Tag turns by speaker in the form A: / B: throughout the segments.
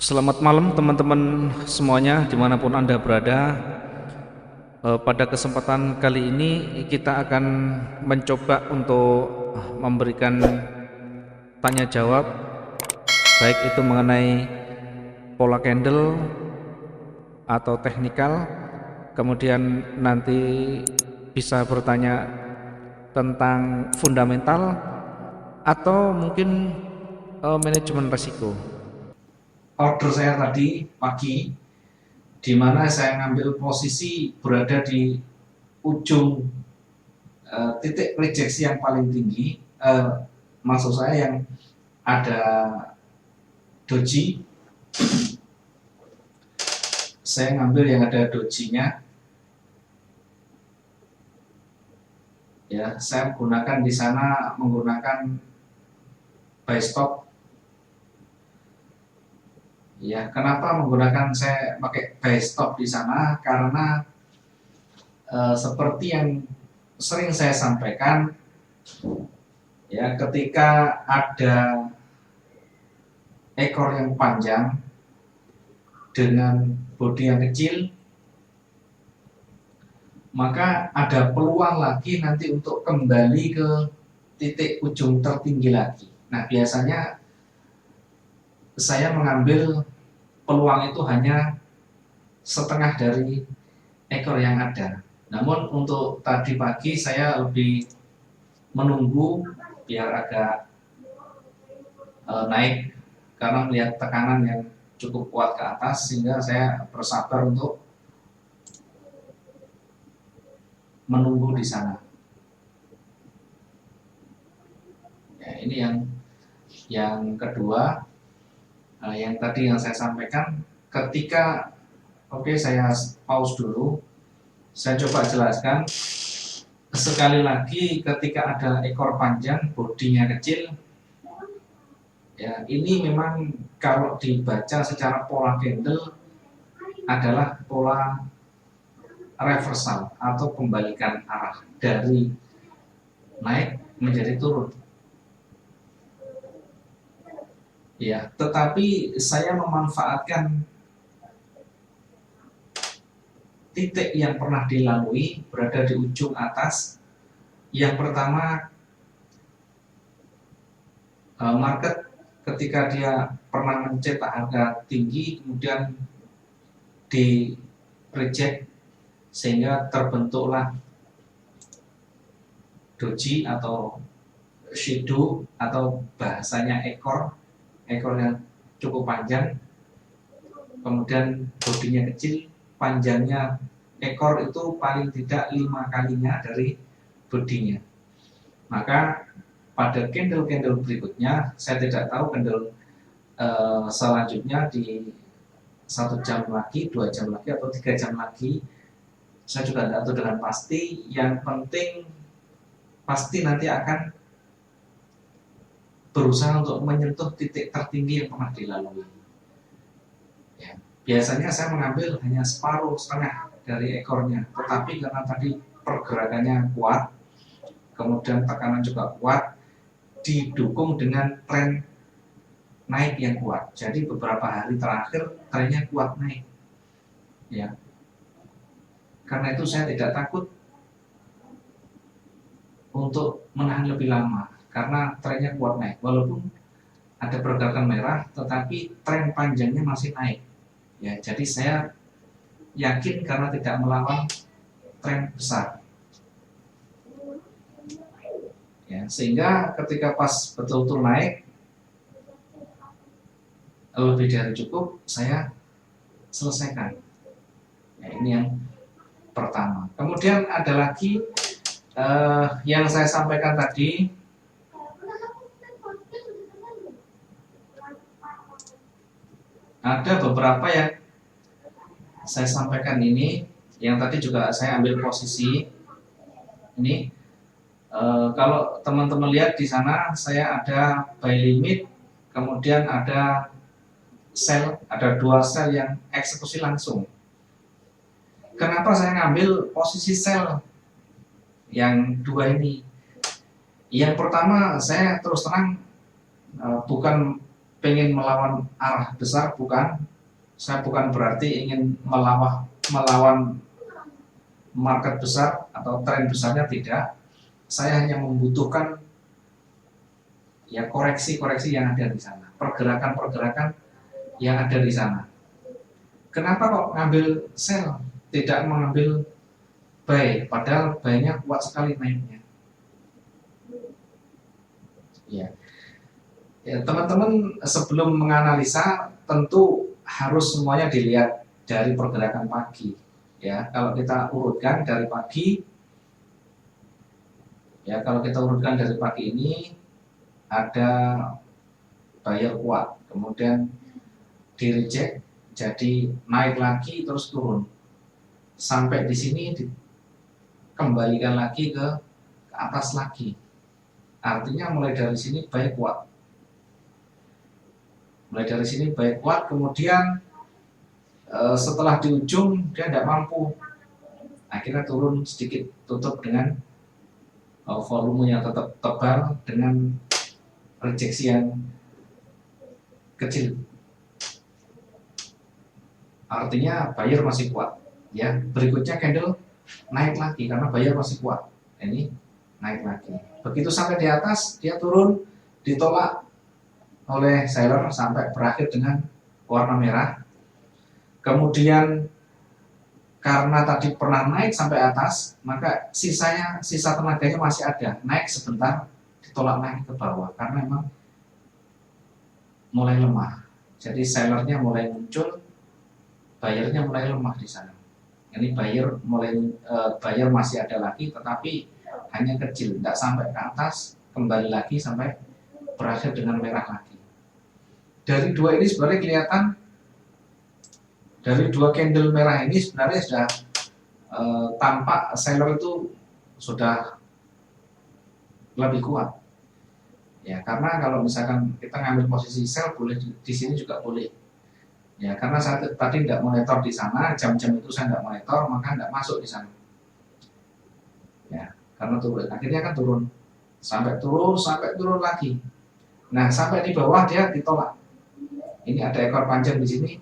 A: Selamat malam teman-teman semuanya dimanapun Anda berada. Pada kesempatan kali ini kita akan mencoba untuk memberikan tanya jawab, baik itu mengenai pola candle atau teknikal. Kemudian nanti bisa bertanya tentang fundamental atau mungkin manajemen risiko. Order saya tadi pagi, di mana saya ngambil posisi berada di ujung titik rejeksi yang paling tinggi, maksud saya yang ada doji. Saya ngambil yang ada dojinya, ya. Saya menggunakan di sana buy stop. Ya, kenapa saya pakai buy stop di sana? Karena seperti yang sering saya sampaikan, ya, ketika ada ekor yang panjang dengan bodi yang kecil, maka ada peluang lagi nanti untuk kembali ke titik ujung tertinggi lagi. Nah, biasanya saya mengambil peluang itu hanya setengah dari ekor yang ada. Namun untuk tadi pagi saya lebih menunggu biar agak naik, karena melihat tekanan yang cukup kuat ke atas, sehingga saya bersabar untuk menunggu di sana. Ya, ini yang kedua. Yang tadi yang saya sampaikan, ketika saya pause dulu, saya coba jelaskan sekali lagi. Ketika ada ekor panjang, bodinya kecil, ya, ini memang kalau dibaca secara pola candle adalah pola reversal atau pembalikan arah dari naik menjadi turun. Ya, tetapi saya memanfaatkan titik yang pernah dilalui berada di ujung atas. Yang pertama, market ketika dia pernah mencetak harga tinggi, kemudian di reject sehingga terbentuklah doji atau shadow, atau bahasanya ekor yang cukup panjang, kemudian bodinya kecil. Panjangnya ekor itu paling tidak 5 kalinya dari bodinya. Maka pada candle berikutnya, saya tidak tahu candle selanjutnya di 1 jam lagi, 2 jam lagi, atau 3 jam lagi, saya juga tidak tahu dengan pasti. Yang penting pasti nanti akan berusaha untuk menyentuh titik tertinggi yang pernah dilalui. Ya, biasanya saya mengambil hanya setengah dari ekornya, tetapi karena tadi pergerakannya kuat, kemudian tekanan juga kuat, didukung dengan tren naik yang kuat. Jadi beberapa hari terakhir trennya kuat naik. Ya, karena itu saya tidak takut untuk menahan lebih lama, karena trennya kuat naik. Walaupun ada pergerakan merah, tetapi tren panjangnya masih naik. Ya, jadi saya yakin karena tidak melawan tren besar. Ya, sehingga ketika pas betul-betul naik lebih dari cukup, saya selesaikan. Ya, ini yang pertama. Kemudian ada lagi yang saya sampaikan tadi, ada beberapa yang saya sampaikan ini, yang tadi juga saya ambil posisi ini. Kalau teman-teman lihat di sana, saya ada buy limit, kemudian ada sell, ada 2 sell yang eksekusi langsung. Kenapa saya ngambil posisi sell yang 2 ini? Yang pertama, saya terus terang bukan pengen melawan arah besar, bukan. Saya bukan berarti ingin melawan market besar atau tren besarnya, tidak. Saya hanya membutuhkan ya koreksi-koreksi yang ada di sana, pergerakan-pergerakan yang ada di sana. Kenapa kok ngambil sell, tidak mengambil buy, padahal buy-nya kuat sekali naiknya? Ya, ya teman-teman, sebelum menganalisa tentu harus semuanya dilihat dari pergerakan pagi. Ya, kalau kita urutkan dari pagi, ya kalau kita urutkan dari pagi ini ada buyer kuat, kemudian di reject, jadi naik lagi terus turun sampai di sini dikembalikan lagi ke atas lagi. Artinya mulai dari sini buy kuat, kemudian setelah di ujung dia tidak mampu, akhirnya turun sedikit, tutup dengan volume yang tetap tebal dengan rejeksi yang kecil. Artinya buyer masih kuat. Ya, berikutnya candle naik lagi karena buyer masih kuat. Ini naik lagi. Begitu sampai di atas dia turun, ditolak oleh seller sampai berakhir dengan warna merah. Kemudian karena tadi pernah naik sampai atas, maka sisa tenaganya masih ada. Naik sebentar, ditolak naik ke bawah karena memang mulai lemah. Jadi sellernya mulai muncul, buyernya mulai lemah di sana. Ini buyer masih ada lagi, tetapi hanya kecil, tidak sampai ke atas, kembali lagi sampai berakhir dengan merah lagi. Dari dua ini sebenarnya kelihatan, dari dua candle merah ini sebenarnya sudah tampak seller itu sudah lebih kuat. Ya, karena kalau misalkan kita ngambil posisi sell, boleh di sini juga boleh. Ya, karena saya tadi tidak monitor di sana, jam-jam itu saya tidak monitor, maka tidak masuk di sana. Ya, karena turun, akhirnya kan turun sampai turun lagi. Nah, sampai di bawah dia ditolak. Ini ada ekor panjang di sini,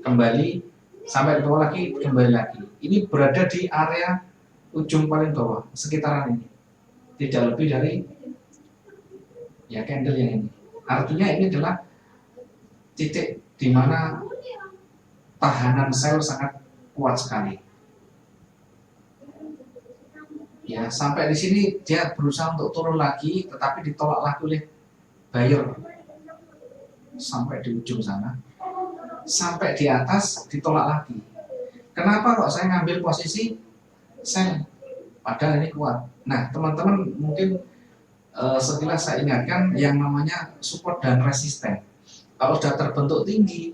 A: kembali sampai di bawah lagi, kembali lagi. Ini berada di area ujung paling bawah, sekitaran ini. Tidak lebih dari ya candle yang ini. Artinya ini adalah titik di mana tahanan sell sangat kuat sekali. Ya, sampai di sini dia berusaha untuk turun lagi, tetapi ditolak lagi oleh buyer sampai di ujung sana. Sampai di atas ditolak lagi. Kenapa kok saya ngambil posisi sell? Padahal ini kuat. Nah, teman-teman mungkin sekilas saya ingatkan yang namanya support dan resisten. Kalau sudah terbentuk tinggi,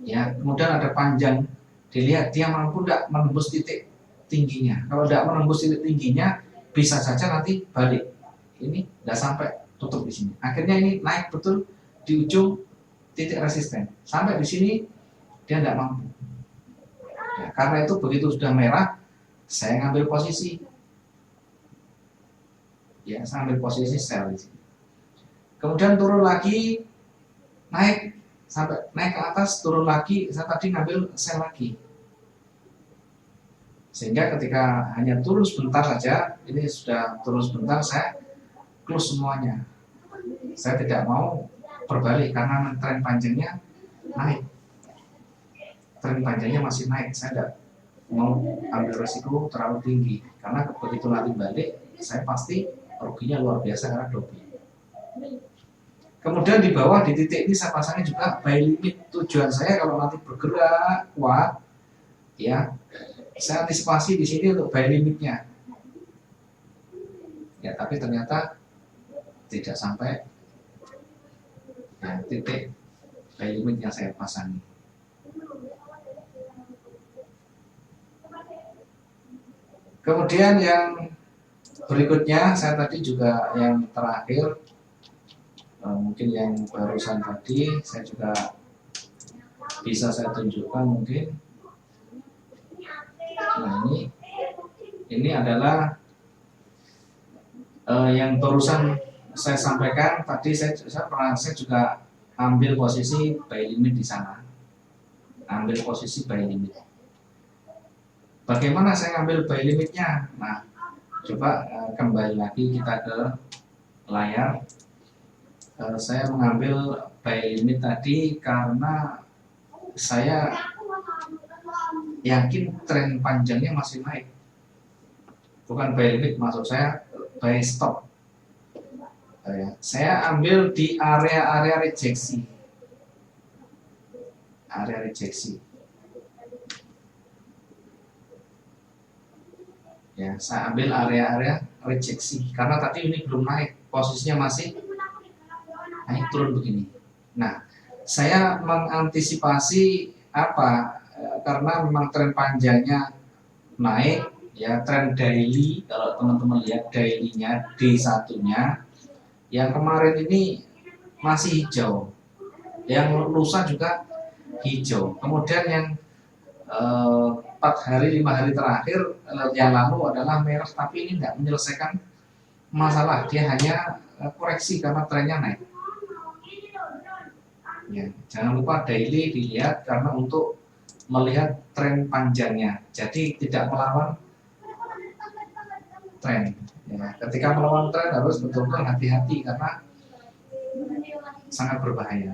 A: ya kemudian ada panjang, dilihat dia mampu tidak menembus titik tingginya. Kalau tidak menembus titik tingginya, bisa saja nanti balik. Ini tidak sampai tutup di sini. Akhirnya ini naik betul di ujung titik resisten. Sampai di sini dia tidak mampu. Ya, karena itu begitu sudah merah, saya ngambil posisi. Ya, saya ambil posisi sell di sini. Kemudian turun lagi, naik sampai naik ke atas, turun lagi, saya tadi ngambil sell lagi. Sehingga ketika hanya turun sebentar saja, ini sudah turun sebentar, saya close semuanya. Saya tidak mau berbalik karena tren panjangnya naik. Tren panjangnya masih naik, saya tidak mau ambil resiko terlalu tinggi. Karena begitu nanti balik, saya pasti ruginya luar biasa karena double. Kemudian di bawah di titik ini saya pasangnya juga buy limit. Tujuan saya kalau nanti bergerak kuat, ya saya antisipasi di sini untuk buy limitnya. Ya, tapi ternyata tidak sampai ya, titik buy limit yang saya pasangi. Kemudian yang berikutnya, saya tadi juga yang terakhir, mungkin yang barusan tadi, saya juga bisa saya tunjukkan mungkin. Nah, ini adalah yang barusan saya sampaikan tadi. Saya juga ambil posisi buy limit di sana, ambil posisi buy limit. Bagaimana saya ambil buy limitnya? Nah, coba kembali lagi kita ke layar. Saya mengambil buy limit tadi karena saya yakin tren panjangnya masih naik. Bukan buy limit, maksud saya buy stop. Saya ambil di area-area rejeksi. Area rejeksi. Ya, saya ambil area-area rejeksi karena tadi ini belum naik, posisinya masih naik turun begini. Nah, saya mengantisipasi apa? Karena memang tren panjangnya naik, ya tren daily. Kalau teman-teman lihat daily-nya D1-nya, yang kemarin ini masih hijau, yang lusa juga hijau. Kemudian yang 4 hari 5 hari terakhir yang lalu adalah merah, tapi ini tidak menyelesaikan masalah, dia hanya koreksi karena trennya naik. Ya, jangan lupa daily dilihat karena untuk melihat tren panjangnya, jadi tidak melawan tren. Ya, ketika melawan tren harus betul-betul hati-hati karena sangat berbahaya.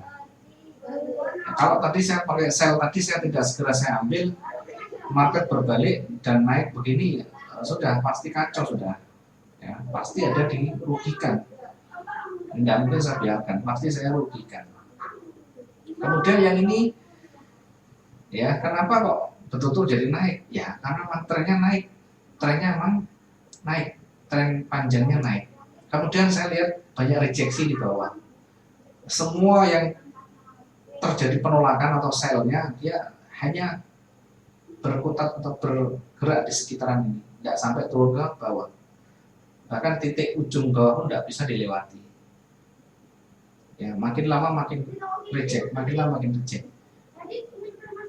A: Kalau tadi saya pakai sell tadi, saya tidak segera saya ambil, market berbalik dan naik begini, sudah pasti kacau sudah. Ya, pasti ada dirugikan. Tidak mungkin saya biarkan, pasti saya rugikan. Kemudian yang ini, ya kenapa kok betul-betul jadi naik? Ya karena memang trennya naik, trennya memang naik, tren panjangnya naik. Kemudian saya lihat banyak rejeksi di bawah. Semua yang terjadi penolakan atau sell-nya, dia hanya berkutat atau bergerak di sekitaran ini, tidak sampai turun ke bawah. Bahkan titik ujung bawah pun tidak bisa dilewati. Ya, makin lama makin reject, makin lama makin reject.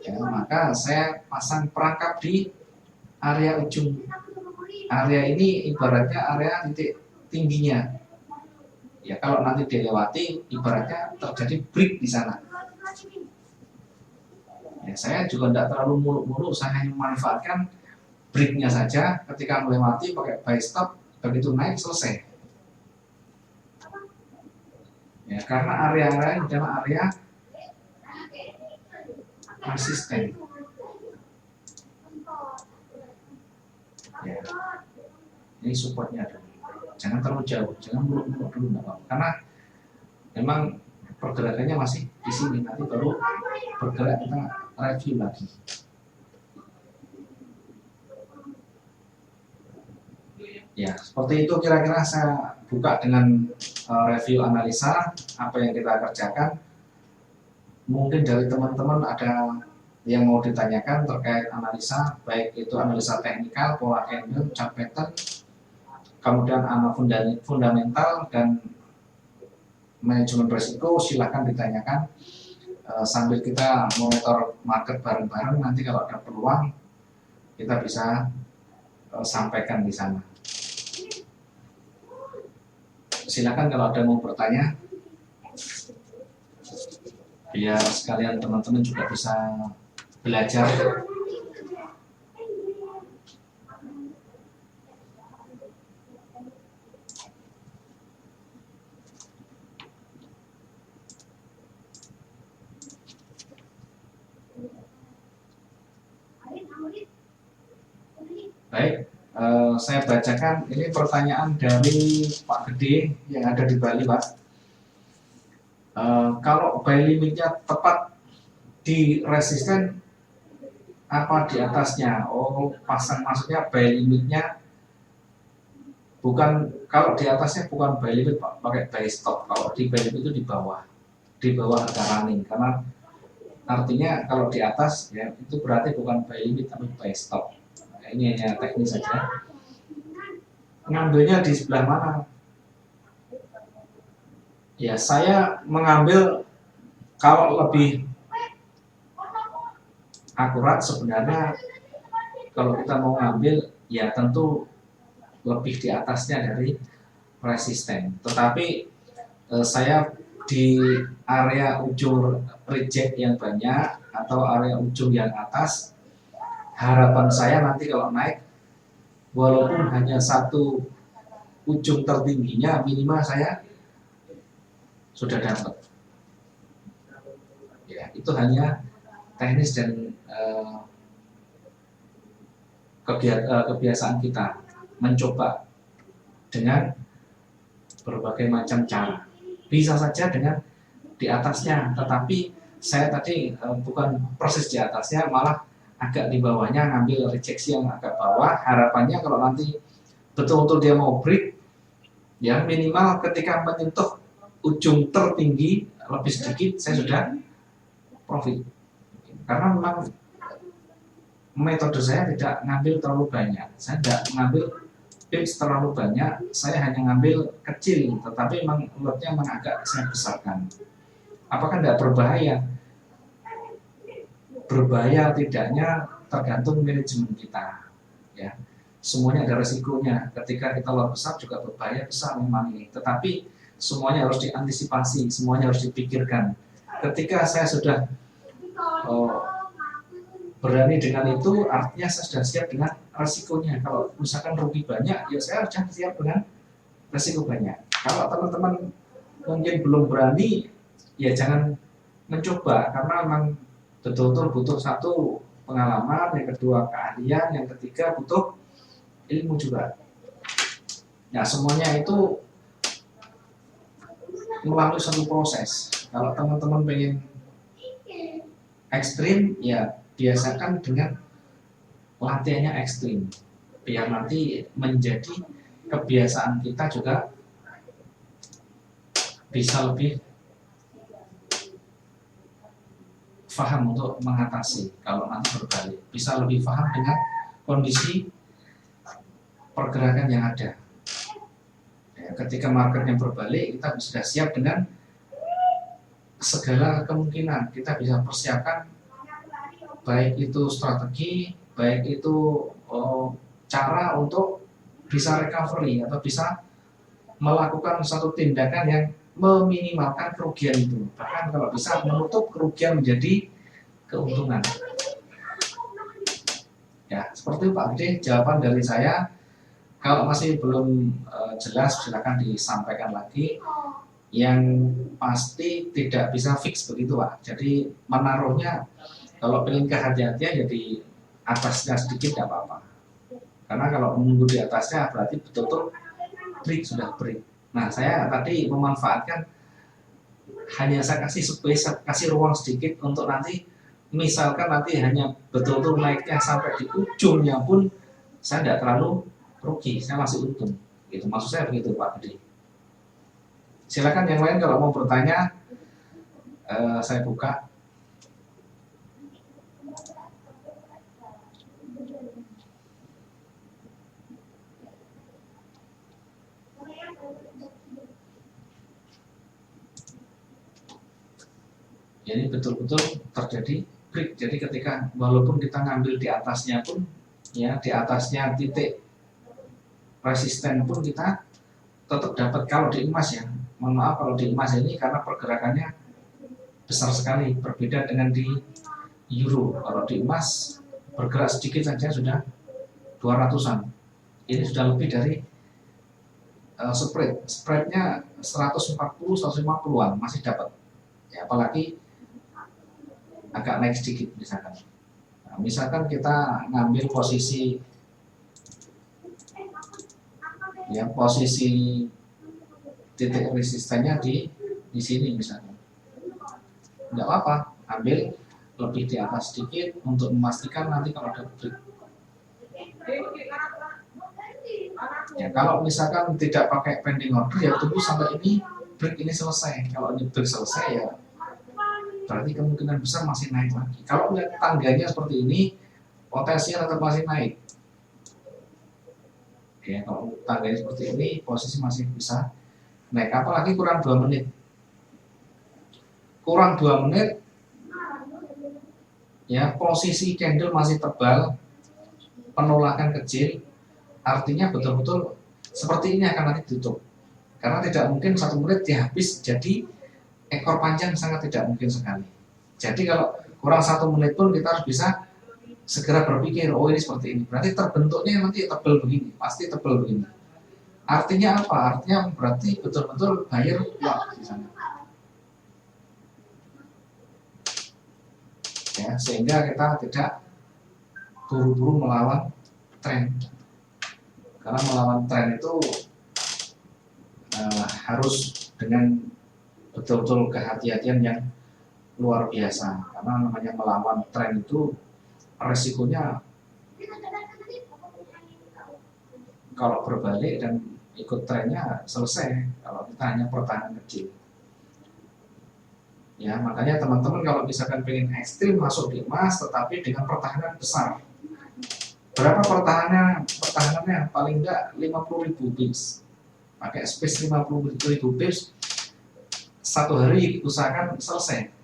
A: Ya, maka saya pasang perangkap di area ujung. Area ini ibaratnya area titik tingginya. Ya, kalau nanti dilewati, ibaratnya terjadi break di sana. Ya, saya juga tidak terlalu muluk-muluk, saya hanya memanfaatkan breaknya saja. Ketika melewati pakai buy stop, begitu naik selesai. Ya, karena area-area ini adalah area resisten. Ya, ini supportnya ada. Jangan terlalu jauh, jangan muluk-muluk dulu, enggak apa-apa. Karena memang pergerakannya masih di sini, nanti baru bergerak kita review lagi. Ya, seperti itu kira-kira saya buka dengan review analisa apa yang kita kerjakan. Mungkin dari teman-teman ada yang mau ditanyakan terkait analisa, baik itu analisa teknikal, pola candle, chart pattern, kemudian analisa fundamental dan manajemen risiko, silahkan ditanyakan sambil kita monitor market bareng-bareng. Nanti kalau ada peluang kita bisa sampaikan di sana. Silakan kalau ada mau bertanya, biar sekalian teman-teman juga bisa belajar. Baik, saya bacakan ini pertanyaan dari Pak Gede yang ada di Bali, Pak. Kalau buy limitnya tepat di resisten apa di atasnya? Oh, pasang maksudnya buy limitnya bukan, kalau di atasnya bukan buy limit Pak, pakai buy stop. Kalau di buy limit itu di bawah harga running, karena artinya kalau di atas ya itu berarti bukan buy limit tapi buy stop. Nah, ini hanya teknis saja. Ngambilnya di sebelah mana? Ya, saya mengambil kalau lebih akurat sebenarnya kalau kita mau ngambil ya tentu lebih di atasnya dari resisten. Tetapi saya di area ujung reject yang banyak atau area ujung yang atas, harapan saya nanti kalau naik, walaupun hanya satu ujung tertingginya, minimal saya sudah dapat. Ya, itu hanya teknis dan kebiasaan kita mencoba dengan berbagai macam cara. Bisa saja dengan di atasnya, tetapi saya tadi bukan proses di atasnya, malah agak di bawahnya ngambil rejeksi yang agak bawah. Harapannya kalau nanti betul-betul dia mau break, ya minimal ketika menyentuh ujung tertinggi lebih sedikit saya sudah profit. Karena memang metode saya tidak ngambil terlalu banyak, saya tidak mengambil pips terlalu banyak, saya hanya ngambil kecil, tetapi memang lotnya memang agak saya besarkan. Apakah tidak berbahaya? Berbahaya tidaknya tergantung manajemen kita. Ya, semuanya ada resikonya. Ketika kita lot besar juga berbahaya besar memang ini. Tetapi semuanya harus diantisipasi, semuanya harus dipikirkan. Ketika saya sudah berani dengan itu, artinya saya sudah siap dengan resikonya. Kalau misalkan rugi banyak, ya saya harus siap dengan resiko banyak. Kalau teman-teman mungkin belum berani, ya jangan mencoba, karena memang betul-betul butuh satu pengalaman, yang kedua keahlian, yang ketiga butuh ilmu juga. Nah, semuanya itu melalui satu proses. Kalau teman-teman pengen ekstrim, ya biasakan dengan latihannya ekstrim, biar nanti menjadi kebiasaan kita juga bisa lebih paham untuk mengatasi kalau nanti berbalik, bisa lebih paham dengan kondisi pergerakan yang ada. Ya, ketika marketnya berbalik, kita sudah siap dengan segala kemungkinan. Kita bisa persiapkan baik itu strategi, baik itu cara untuk bisa recovery atau bisa melakukan satu tindakan yang meminimalkan kerugian itu. Bahkan kalau bisa menutup kerugian menjadi keuntungan. Ya, seperti itu Pak Gede, jawaban dari saya. Kalau masih belum jelas, silakan disampaikan lagi. Yang pasti tidak bisa fix begitu Pak. Jadi menaruhnya, kalau pengen kehati-hatian ya di atasnya sedikit tidak apa-apa. Karena kalau menunggu di atasnya berarti betul-betul break, sudah break. Nah, saya tadi memanfaatkan, hanya saya kasih space, kasih ruang sedikit untuk nanti, misalkan nanti hanya betul-betul naiknya sampai di ujungnya pun saya tidak terlalu rugi, saya masih untung. Gitu. Maksud saya begitu Pak Gede. Silakan yang lain kalau mau bertanya, saya buka. Jadi betul-betul terjadi break. Jadi ketika walaupun kita ngambil di atasnya pun, ya di atasnya titik resisten pun kita tetap dapat. Kalau di emas ya, mohon maaf kalau di emas ini karena pergerakannya besar sekali, berbeda dengan di euro. Kalau di emas bergerak sedikit saja sudah 200-an. Ini sudah lebih dari spreadnya 140-150-an masih dapat. Ya, apalagi agak naik sedikit misalkan. Nah, misalkan kita ngambil posisi, ya posisi titik resistennya di sini misalkan, nggak apa-apa, ambil lebih di atas sedikit untuk memastikan nanti kalau ada break. Ya, kalau misalkan tidak pakai pending order, ya tunggu sampai ini break ini selesai. Kalau ini break selesai, ya berarti kemungkinan besar masih naik lagi. Kalau lihat tangganya seperti ini, potensinya tetap masih naik. Ya, kalau tangganya seperti ini, posisi masih bisa naik. Apalagi kurang 2 menit. Kurang 2 menit, ya posisi candle masih tebal, penolakan kecil, artinya betul-betul seperti ini akan nanti tutup. Karena tidak mungkin 1 menit dia habis jadi ekor panjang sangat tidak mungkin sekali. Jadi kalau kurang 1 menit pun kita harus bisa segera berpikir, oh ini seperti ini. Berarti terbentuknya nanti tebal begini, pasti tebal begini. Artinya apa? Artinya berarti betul-betul buyer kuat di sana. Ya, sehingga kita tidak buru-buru melawan tren. Karena melawan tren itu harus dengan betul-betul kehati-hatian yang luar biasa. Karena namanya melawan tren itu resikonya kalau berbalik dan ikut trennya selesai kalau kita hanya pertahanan kecil. Ya, makanya teman-teman kalau misalkan pengen ekstrim masuk di emas tetapi dengan pertahanan besar. Berapa pertahanannya? Paling enggak 50.000 pips. Pakai space 50.000 pips, 1 hari usahakan selesai.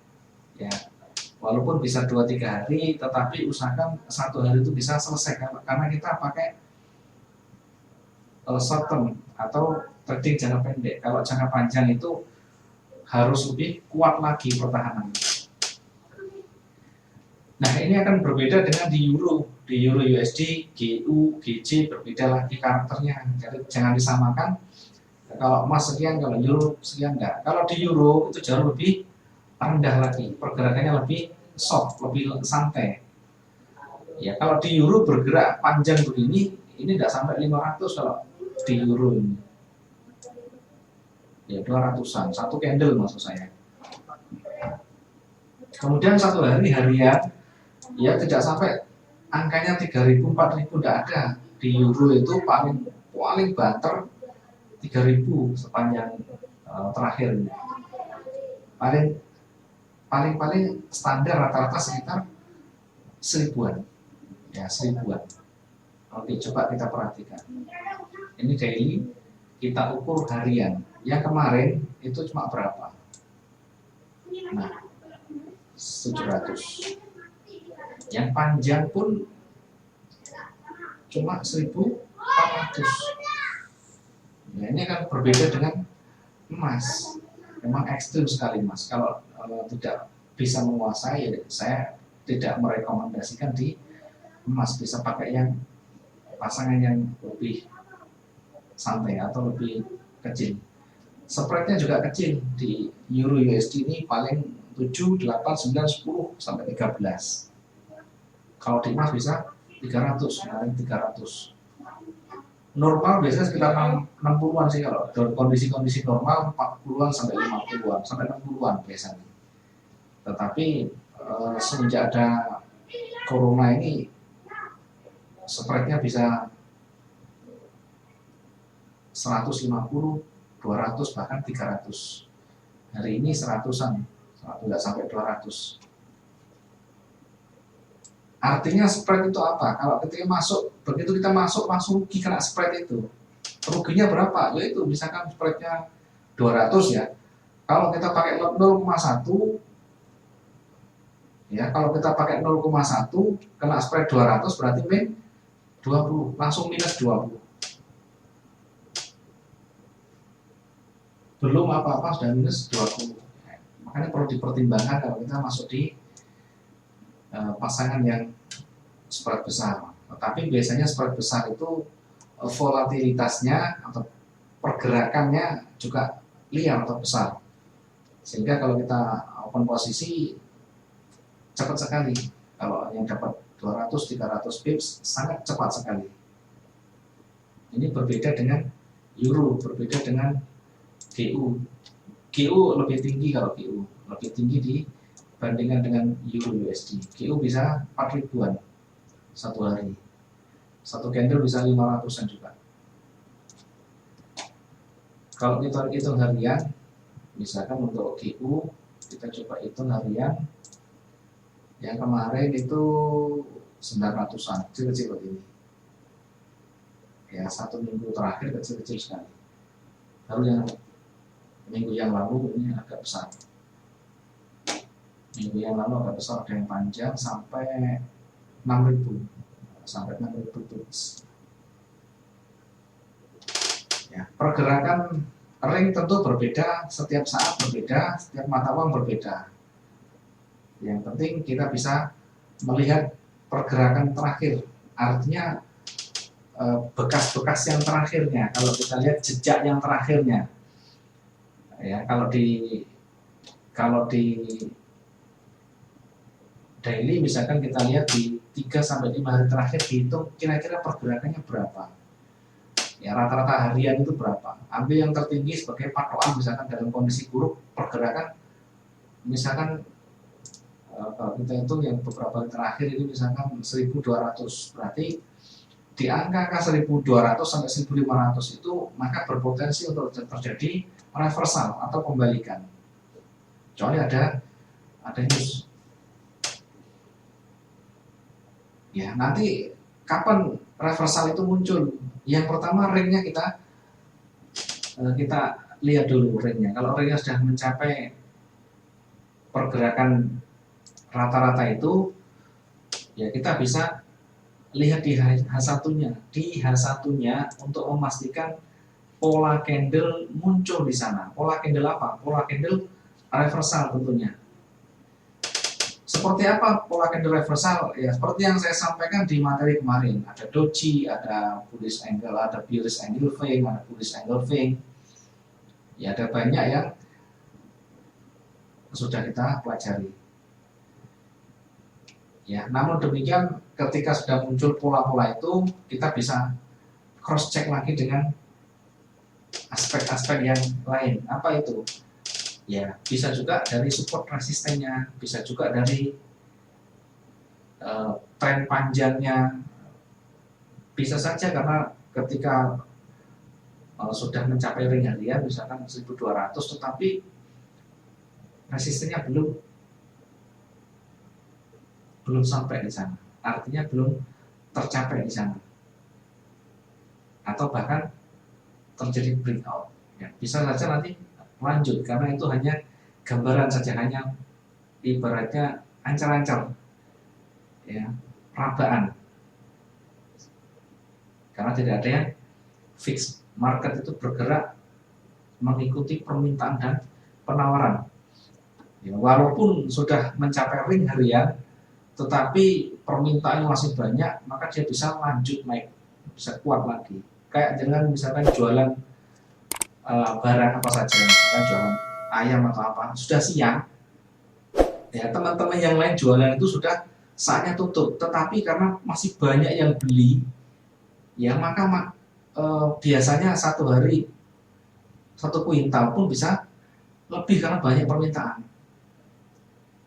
A: Ya, walaupun bisa 2-3 hari, tetapi usahakan 1 hari itu bisa selesai karena kita pakai short term atau trading jangka pendek. Kalau jangka panjang itu harus lebih kuat lagi pertahanan. Nah, ini akan berbeda dengan di Euro. Di Euro USD, GU, GC berbeda lagi karakternya. Jadi jangan disamakan. Kalau emas sekian, kalau Euro sekian enggak. Kalau di Euro itu jauh lebih rendah lagi, pergerakannya lebih soft, lebih santai. Ya, kalau di Euro bergerak panjang begini, ini enggak sampai 500 kalau di Euro ini. Ya, 200-an, 1 candle maksud saya. Kemudian 1 hari harian, ya tidak sampai angkanya 3.000, 4.000 tidak ada. Di Euro itu paling banter 3.000 sepanjang terakhir ini. Paling standar rata-rata sekitar 1.000-an. Ya, 1.000-an. Oke, coba kita perhatikan. Ini daily, kita ukur harian. Yang kemarin itu cuma berapa? Nah, 700. Yang panjang pun cuma 1.400. Nah, ini akan berbeda dengan emas. Memang ekstrim sekali emas. Kalau tidak bisa menguasai, saya tidak merekomendasikan di emas. Bisa pakai yang pasangan yang lebih santai atau lebih kecil. Spreadnya juga kecil. Di Euro USD ini paling 7, 8, 9, 10 sampai 13. Kalau di emas bisa 300, paling 300. Normal biasanya sekitar 60-an sih, kalau kondisi-kondisi normal 40-an sampai 50-an sampai 60-an biasanya. Tetapi semenjak ada corona ini spreadnya bisa 150, 200 bahkan 300. Hari ini 100-an, tidak sampai 200. Artinya spread itu apa? Kalau ketika masuk, begitu kita masuk langsung rugi kena spread itu. Ruginya berapa? Yaitu misalkan spreadnya 200 ya. Kalau kita pakai 0,1 ya, kalau kita pakai 0,1 kena spread 200 berarti min 20, langsung minus 20. Belum apa-apa sudah minus 20. Makanya perlu dipertimbangkan kalau kita masuk di pasangan yang spread besar. Tetapi biasanya spread besar itu volatilitasnya atau pergerakannya juga liar atau besar. Sehingga kalau kita open posisi cepat sekali. Kalau yang dapat 200-300 pips sangat cepat sekali. Ini berbeda dengan Euro, berbeda dengan GU. GU lebih tinggi, kalau GU lebih tinggi dibandingkan dengan Euro USD. GU bisa 4.000-an 1 hari. 1 candle bisa 500-an juga. Kalau kita hitung harian, misalkan untuk GU kita coba hitung harian. Yang kemarin itu 900-an, kecil-kecil ini. Ya, 1 minggu terakhir kecil-kecil sekali. Lalu yang minggu yang lalu ini agak besar. Minggu yang lalu agak besar, ada yang panjang sampai 6.000, sampai 6.000 pips. Ya, pergerakan ring tentu berbeda, setiap saat berbeda, setiap mata uang berbeda. Yang penting kita bisa melihat pergerakan terakhir, artinya bekas-bekas yang terakhirnya. Kalau kita lihat jejak yang terakhirnya, ya kalau di daily misalkan kita lihat di 3 sampai 5 hari terakhir, dihitung kira-kira pergerakannya berapa. Ya, rata-rata harian itu berapa. Ambil yang tertinggi sebagai patokan, misalkan dalam kondisi buruk pergerakan, misalkan kalau kita hitung yang beberapa hari terakhir ini misalkan 1.200, berarti di angka 1.200 sampai 1.500 itu maka berpotensi untuk terjadi reversal atau pembalikan. Kecuali ada news. Ya, nanti kapan reversal itu muncul? Yang pertama ringnya kita lihat dulu ringnya. Kalau ringnya sudah mencapai pergerakan rata-rata itu, ya kita bisa lihat di H1-nya. Di H1-nya untuk memastikan pola candle muncul di sana. Pola candle apa? Pola candle reversal tentunya. Seperti apa pola candle reversal? Ya, seperti yang saya sampaikan di materi kemarin. Ada doji, ada bullish angle, ada bearish angle fang, ada bullish angle fang. Ya, ada banyak yang sudah kita pelajari. Ya, namun demikian ketika sudah muncul pola-pola itu, kita bisa cross check lagi dengan aspek-aspek yang lain. Apa itu? Ya, bisa juga dari support resistennya, bisa juga dari tren panjangnya. Bisa saja karena ketika sudah mencapai ring harian misalkan 1.200, tetapi resistennya belum sampai di sana, artinya belum tercapai di sana, atau bahkan terjadi breakout. Ya, bisa saja nanti lanjut karena itu hanya gambaran saja, hanya ibaratnya ancar-ancar, ya, perabaan, karena tidak ada yang fix. Market itu bergerak mengikuti permintaan dan penawaran. Ya, walaupun sudah mencapai ring harian, tetapi permintaannya masih banyak, maka dia bisa lanjut naik, bisa kuat lagi. Kayak dengan misalkan jualan barang apa saja, misalkan jualan ayam atau apa, sudah siang, ya teman-teman yang lain jualan itu sudah saatnya tutup, tetapi karena masih banyak yang beli, ya maka biasanya satu hari 1 kuintal pun bisa lebih karena banyak permintaan.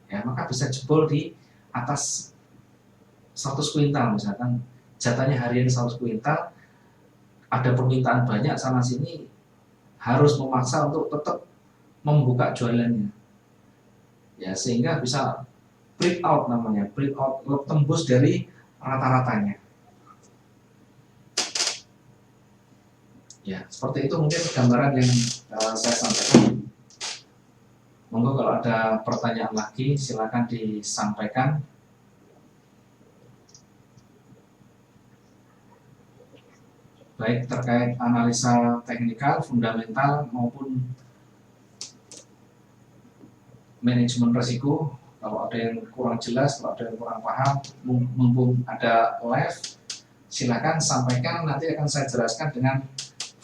A: Ya, maka bisa jebol di atas 100 kuintal, misalkan jatahnya harian 100 kuintal, ada permintaan banyak sana sini, harus memaksa untuk tetap membuka jualannya. Ya, sehingga bisa breakout namanya, breakout, tembus dari rata-ratanya. Ya, seperti itu mungkin gambaran yang saya sampaikan. Monggo kalau ada pertanyaan lagi silakan disampaikan. Baik terkait analisa teknikal, fundamental maupun manajemen risiko. Kalau ada yang kurang jelas, kalau ada yang kurang paham, mumpung ada live, silakan sampaikan, nanti akan saya jelaskan dengan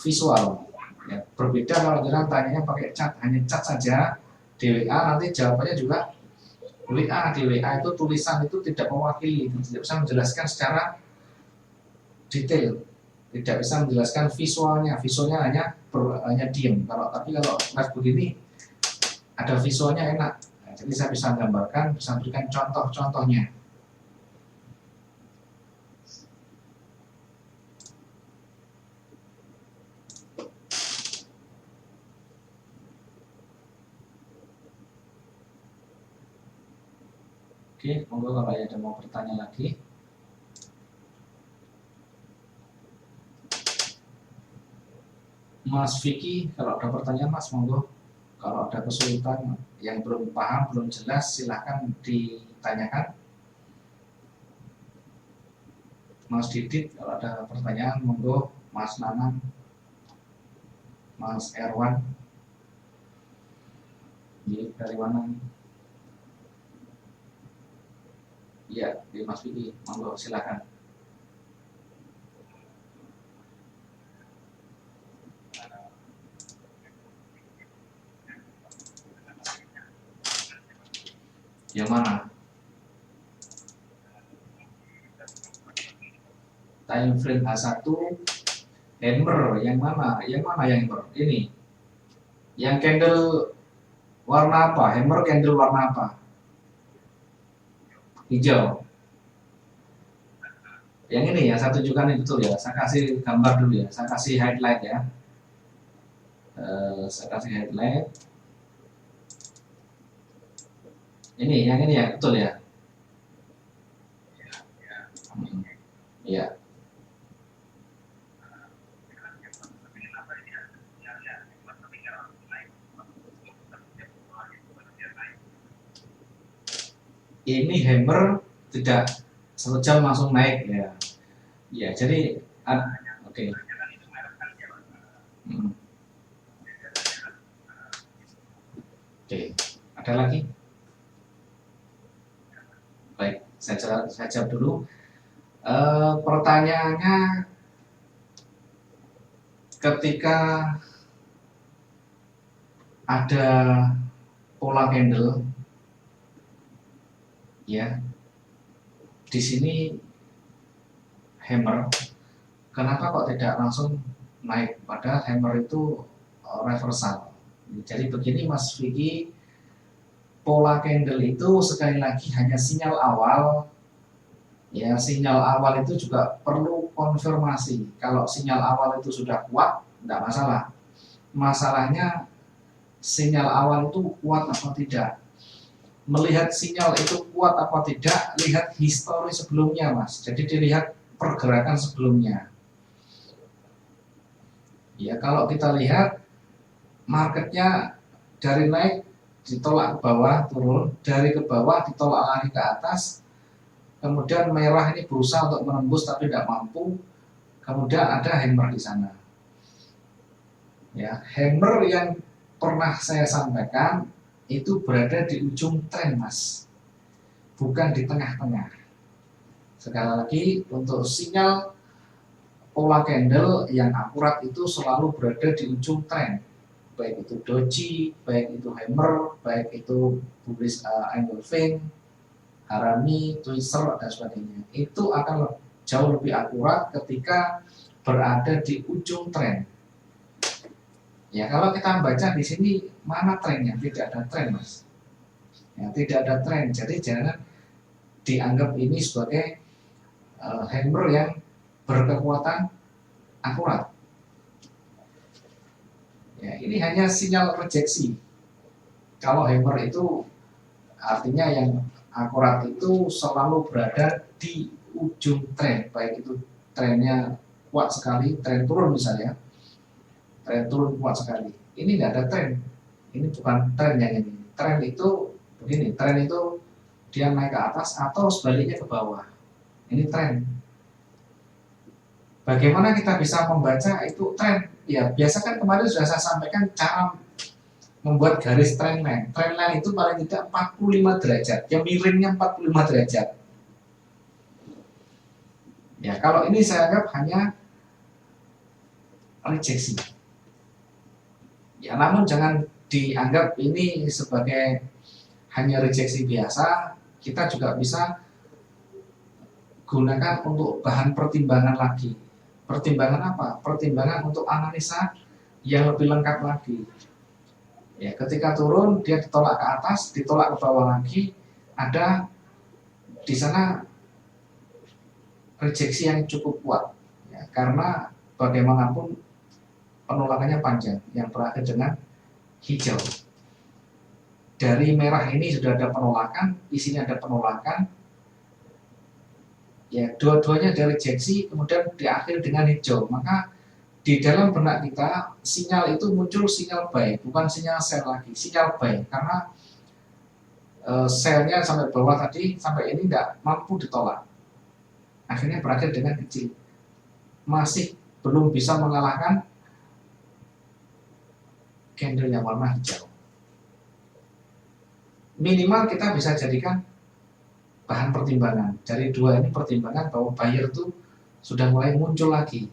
A: visual. Ya, berbeda kalau jangan tanyanya pakai chat, hanya chat saja di WA, nanti jawabannya juga WA. Di WA itu tulisan itu tidak mewakili, tidak bisa menjelaskan secara detail, tidak bisa menjelaskan visualnya hanya diam. Tapi kalau live begini ada visualnya enak, nah, jadi saya bisa gambarkan, bisa berikan contoh-contohnya. Oke, monggo kalau ada mau bertanya lagi. Mas Vicky, kalau ada pertanyaan Mas, monggo. Kalau ada kesulitan yang belum paham, belum jelas, silahkan ditanyakan. Mas Didit, kalau ada pertanyaan, monggo. Mas Nanang, Mas Erwan. Ini dari mana nih? Iya, di Mas Vicky, monggo silakan. Yang mana? Time frame H1 hammer yang mana? Yang mana yang hammer? Ini. Yang candle warna apa? Hammer candle warna apa? Hijau. Yang ini ya, saya tunjukkan ini betul ya. Saya kasih gambar dulu ya. Saya kasih highlight ya. Saya kasih highlight. Ini, yang ini ya, betul ya. Ya. Ini hammer tidak sejam langsung naik ya. Ya, jadi oke. Oke, ada lagi? Baik, saya jawab dulu. Pertanyaannya, ketika ada pola candle, ya, di sini hammer, kenapa kok tidak langsung naik? Padahal hammer itu reversal. Jadi begini Mas Vicky, pola candle itu sekali lagi hanya sinyal awal. Ya, sinyal awal itu juga perlu konfirmasi. Kalau sinyal awal itu sudah kuat, tidak masalah. Masalahnya sinyal awal itu kuat atau tidak. Melihat sinyal itu kuat apa tidak, lihat histori sebelumnya, Mas. Jadi dilihat pergerakan sebelumnya. Ya, kalau kita lihat marketnya dari naik ditolak ke bawah, turun, dari ke bawah ditolak lagi ke atas. Kemudian merah ini berusaha untuk menembus tapi tidak mampu. Kemudian ada hammer di sana. Ya, hammer yang pernah saya sampaikan itu berada di ujung tren, Mas. Bukan di tengah-tengah. Sekali lagi, untuk sinyal pola candle yang akurat itu selalu berada di ujung tren. Baik itu doji, baik itu hammer, baik itu bullish engulfing, harami, twister, dan sebagainya. Itu akan jauh lebih akurat ketika berada di ujung tren. Ya, kalau kita baca di sini mana trennya? Tidak ada tren, Mas. Ya, tidak ada tren. Jadi jangan dianggap ini sebagai hammer yang berkekuatan akurat. Ya, ini hanya sinyal rejeksi. Kalau hammer itu artinya yang akurat itu selalu berada di ujung tren, baik itu trennya kuat sekali, tren turun misalnya, tren turun kuat sekali. Ini nggak ada tren, ini bukan tren yang ini. Tren itu begini, tren itu dia naik ke atas atau sebaliknya ke bawah. Ini tren. Bagaimana kita bisa membaca itu tren? Ya, biasa kan kemarin sudah saya sampaikan cara membuat garis trendline. Trendline itu paling tidak 45 derajat, yang miringnya 45 derajat. Ya, kalau ini saya anggap hanya rejeksi. Ya, namun jangan dianggap ini sebagai hanya rejeksi biasa. Kita juga bisa gunakan untuk bahan pertimbangan lagi. Pertimbangan apa? Pertimbangan untuk analisa yang lebih lengkap lagi. Ya, ketika turun dia ditolak ke atas, ditolak ke bawah lagi, ada di sana rejeksi yang cukup kuat. Ya, karena bagaimanapun penolakannya panjang, yang berakhir dengan hijau. Dari merah ini sudah ada penolakan, di sini ada penolakan. Ya, dua-duanya ada rejeksi, kemudian diakhiri dengan hijau. Maka di dalam benak kita sinyal itu muncul sinyal buy, bukan sinyal sell lagi, sinyal buy, karena sellnya sampai bawah tadi, sampai ini tidak mampu ditolak, akhirnya berakhir dengan kecil, masih belum bisa mengalahkan candle yang warna hijau. Minimal kita bisa jadikan bahan pertimbangan. Dari dua ini pertimbangan bahwa buyer itu sudah mulai muncul lagi.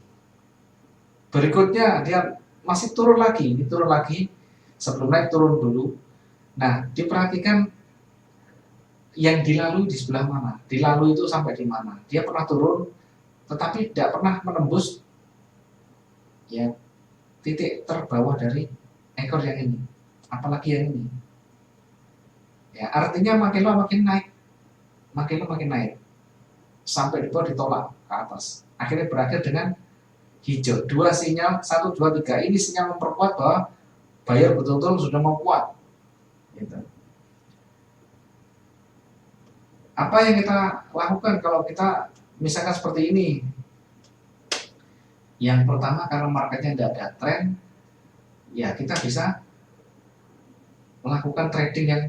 A: Berikutnya dia masih turun lagi, sebelum naik turun dulu. Nah, diperhatikan yang dilalui di sebelah mana, dilalui itu sampai di mana. Dia pernah turun, tetapi tidak pernah menembus ya titik terbawah dari ekor yang ini, apalagi yang ini. Ya, artinya makin lama makin naik, sampai di bawah ditolak ke atas. Akhirnya berakhir dengan hijau. Dua sinyal, 1, 2, 3. Ini sinyal memperkuat bahwa buyer betul-betul sudah mau kuat. Gitu. Apa yang kita lakukan kalau kita misalkan seperti ini? Yang pertama, karena marketnya tidak ada tren, ya kita bisa melakukan trading yang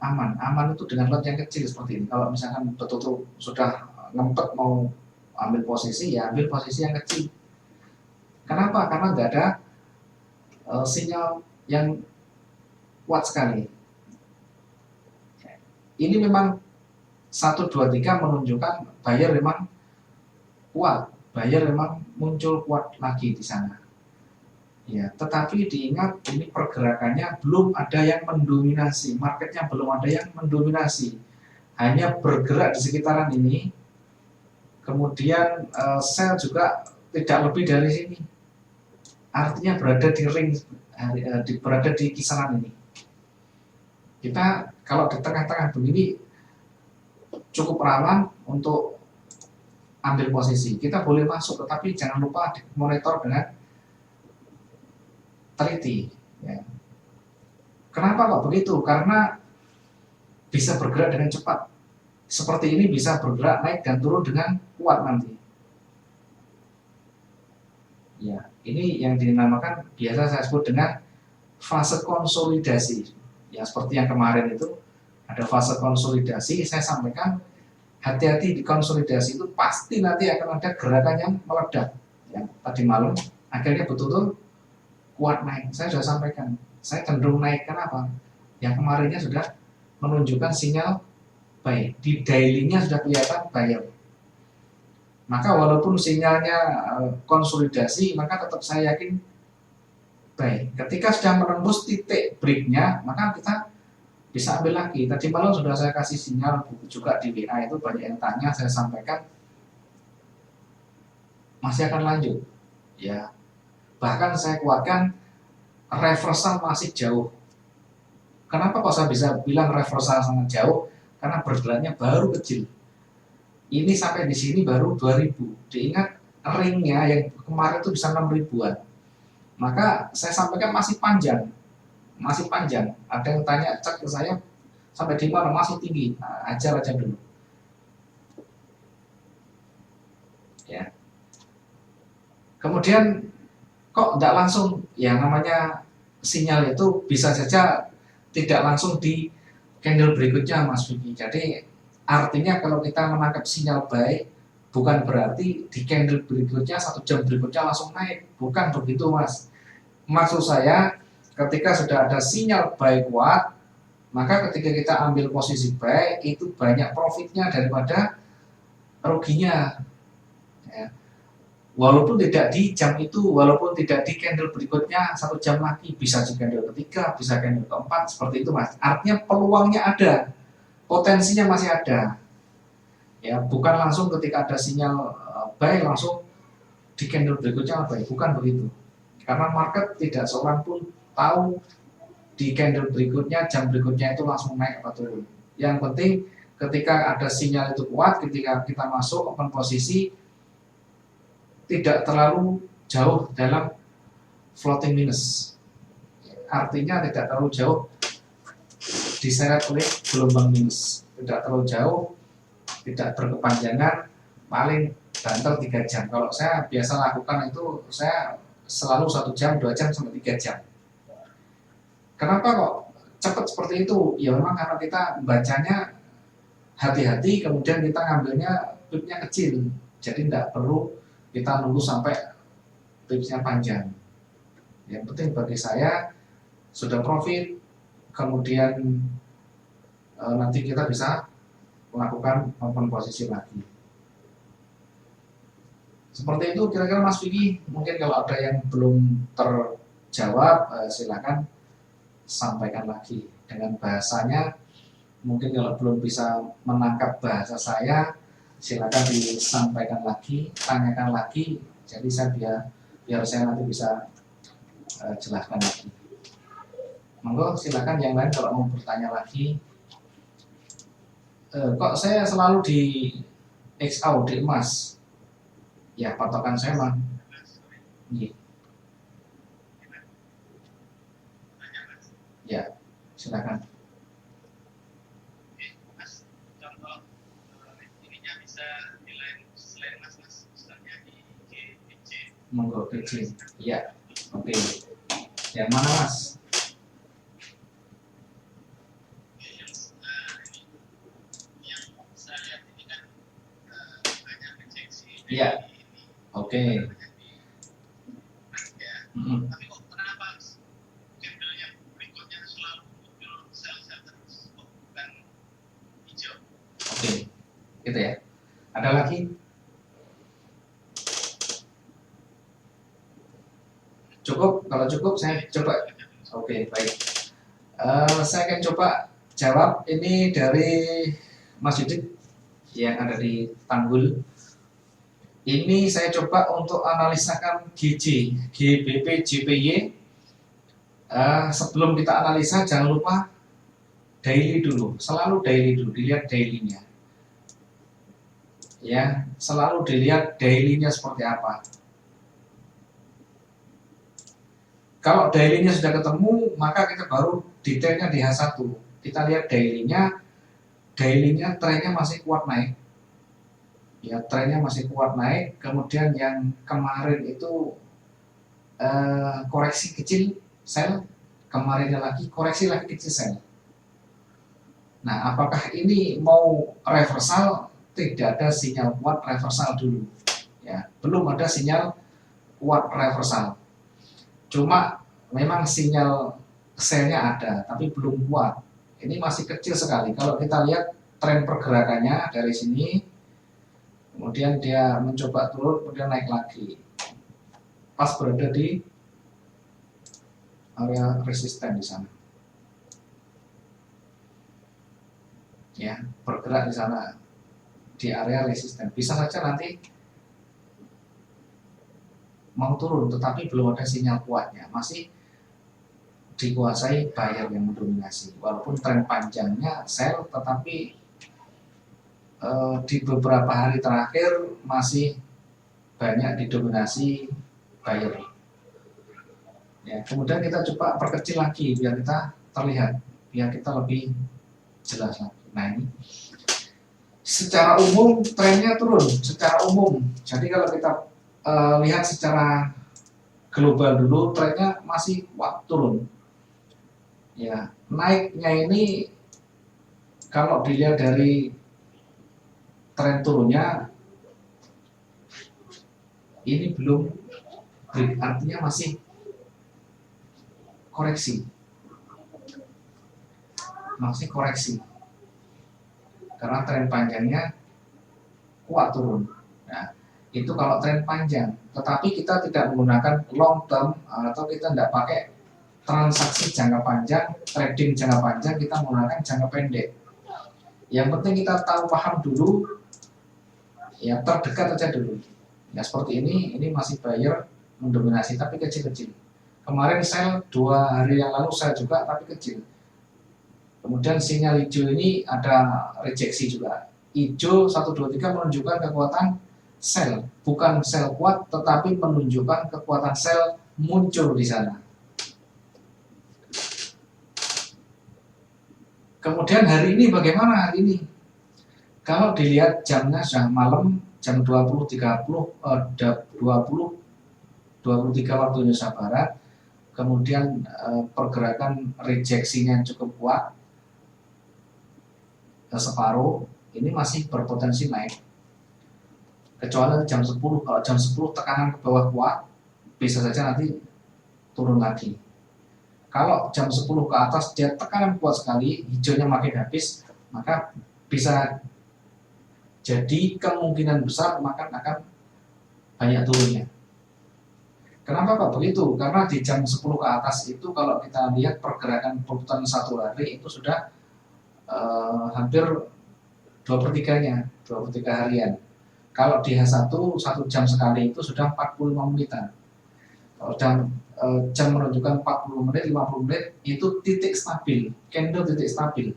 A: aman. Aman itu dengan lot yang kecil seperti ini. Kalau misalkan betul-betul sudah ngempet mau ambil posisi, ya ambil posisi yang kecil. Kenapa? Karena nggak ada sinyal yang kuat sekali. Ini memang 1, 2, 3 menunjukkan buyer memang kuat, buyer memang muncul kuat lagi di sana. Ya, tetapi diingat ini pergerakannya belum ada yang mendominasi, marketnya belum ada yang mendominasi, hanya bergerak di sekitaran ini. Kemudian sell juga tidak lebih dari sini, artinya berada di ring, berada di kisaran ini. Kita kalau di tengah-tengah begini cukup rawan untuk ambil posisi. Kita boleh masuk, tetapi jangan lupa monitor dengan teliti. Ya. Kenapa kok begitu? Karena bisa bergerak dengan cepat. Seperti ini bisa bergerak naik dan turun dengan kuat nanti. Ya, ini yang dinamakan biasa saya sebut dengan fase konsolidasi. Ya, seperti yang kemarin itu ada fase konsolidasi. Saya sampaikan hati-hati di konsolidasi itu pasti nanti akan ada gerakan yang meledak. Ya, tadi malam akhirnya betul-betul kuat naik. Saya sudah sampaikan, saya cenderung naik. Kenapa? Yang kemarinnya sudah menunjukkan sinyal buy. Di daily-nya sudah kelihatan buyer. Maka walaupun sinyalnya konsolidasi, maka tetap saya yakin buy. Ketika sudah menembus titik break-nya, maka kita bisa ambil lagi. Tadi malam sudah saya kasih sinyal juga di WA, itu banyak yang tanya, saya sampaikan masih akan lanjut. Ya, bahkan saya kuatkan reversal masih jauh. Kenapa kok saya bisa bilang reversal sangat jauh? Karena bergeraknya baru kecil. Ini sampai di sini baru 2000. Diingat ringnya yang kemarin itu bisa 6000-an. Maka saya sampaikan masih panjang. Ada yang tanya cek ke saya sampai di mana, masih tinggi. Nah, ajar aja dulu. Ya. Kemudian kok tidak langsung, ya namanya sinyal itu bisa saja tidak langsung di candle berikutnya Mas Vicky. Jadi artinya kalau kita menangkap sinyal buy, bukan berarti di candle berikutnya 1 jam berikutnya langsung naik, bukan begitu Mas. Maksud saya ketika sudah ada sinyal buy kuat, maka ketika kita ambil posisi buy itu banyak profitnya daripada ruginya. Ya. Walaupun tidak di jam itu, walaupun tidak di candle berikutnya 1 jam lagi, bisa di candle ketiga, bisa candle keempat, seperti itu Mas. Artinya peluangnya ada, potensinya masih ada. Ya, bukan langsung ketika ada sinyal buy langsung di candle berikutnya buy, bukan begitu. Karena market tidak seorang pun tahu di candle berikutnya, jam berikutnya itu langsung naik atau turun. Yang penting ketika ada sinyal itu kuat, ketika kita masuk open posisi tidak terlalu jauh dalam floating minus. Artinya tidak terlalu jauh diseret oleh gelombang minus. Tidak terlalu jauh, tidak berkepanjangan, paling banter 3 jam. Kalau saya biasa lakukan itu, saya selalu 1 jam, 2 jam, sampai 3 jam. Kenapa kok cepat seperti itu? Ya memang karena kita bacanya hati-hati, kemudian kita ngambilnya pipnya kecil. Jadi tidak perlu kita nunggu sampai tipsnya panjang. Yang penting bagi saya sudah profit, kemudian nanti kita bisa melakukan open posisi lagi. Seperti itu kira-kira Mas Vicky. Mungkin kalau ada yang belum terjawab, silakan sampaikan lagi dengan bahasanya. Mungkin kalau belum bisa menangkap bahasa saya, silakan disampaikan lagi, tanyakan lagi. Jadi biar saya nanti bisa jelaskan lagi. Monggo silakan yang lain kalau mau bertanya lagi. Kok saya selalu di XAU di emas? Ya patokan saya mah. Ya silakan. Monggo kecil. Ya, oke. Yang mana Mas? Iya, oke. Oke, gitu ya. Ada lagi? Cukup? Kalau cukup saya coba. Oke, baik. Saya akan coba jawab ini dari Mas Yudit yang ada di Tanggul. Ini saya coba untuk analisakan GJ, GBP, JPY. Sebelum kita analisa jangan lupa daily dulu, selalu daily dulu, dilihat dailynya. Ya, selalu dilihat dailynya seperti apa. Kalau dailynya sudah ketemu, maka kita baru detailnya di H1. Kita lihat dailynya trennya masih kuat naik. Ya, trennya masih kuat naik. Kemudian yang kemarin itu koreksi kecil sell, kemarinnya lagi koreksi lagi kecil sell. Nah, apakah ini mau reversal? Tidak ada sinyal kuat reversal dulu. Ya, belum ada sinyal kuat reversal. Cuma memang sinyal sellnya ada, tapi belum kuat. Ini masih kecil sekali. Kalau kita lihat tren pergerakannya dari sini, kemudian dia mencoba turun, kemudian naik lagi. Pas berada di area resisten di sana. Ya, bergerak di sana di area resisten. Bisa saja nanti mau turun, tetapi belum ada sinyal kuatnya. Masih dikuasai buyer yang mendominasi. Walaupun tren panjangnya sell, tetapi di beberapa hari terakhir masih banyak didominasi buyer. Ya, kemudian kita coba perkecil lagi biar kita terlihat, biar kita lebih jelas lagi. Nah ini, secara umum trennya turun, secara umum. Jadi kalau kita lihat secara global dulu, trennya masih kuat turun. Ya, naiknya ini kalau dilihat dari tren turunnya ini belum break, artinya masih koreksi, karena tren panjangnya kuat turun. Nah, itu kalau tren panjang, tetapi kita tidak menggunakan long term atau kita tidak pakai transaksi jangka panjang, trading jangka panjang, kita menggunakan jangka pendek. Yang penting kita tahu paham dulu, ya terdekat aja dulu. Ya seperti ini masih buyer mendominasi tapi kecil-kecil. Kemarin sell 2 hari yang lalu sell juga tapi kecil. Kemudian sinyal hijau ini ada rejeksi juga. Hijau 1, 2, 3 menunjukkan kekuatan sell, bukan sell kuat, tetapi menunjukkan kekuatan sell muncul di sana. Kemudian hari ini bagaimana hari ini? Kalau dilihat jamnya sudah malam, jam 20.30, 23 waktu Indonesia Barat, kemudian pergerakan rejeksinya cukup kuat, separuh, ini masih berpotensi naik. Kecuali jam 10, kalau jam 10 tekanan ke bawah kuat, bisa saja nanti turun lagi. Kalau jam 10 ke atas dia tekanan kuat sekali, hijaunya makin habis, maka bisa jadi kemungkinan besar makan akan banyak turunnya. Kenapa kok begitu? Karena di jam 10 ke atas itu kalau kita lihat pergerakan perebutan satu hari itu sudah hampir 2/3-nya, 2/3 harian. Kalau di H1, 1 jam sekali itu sudah 45 menitan. Kalau jam menunjukkan 40 menit, 50 menit, itu titik stabil, candle titik stabil.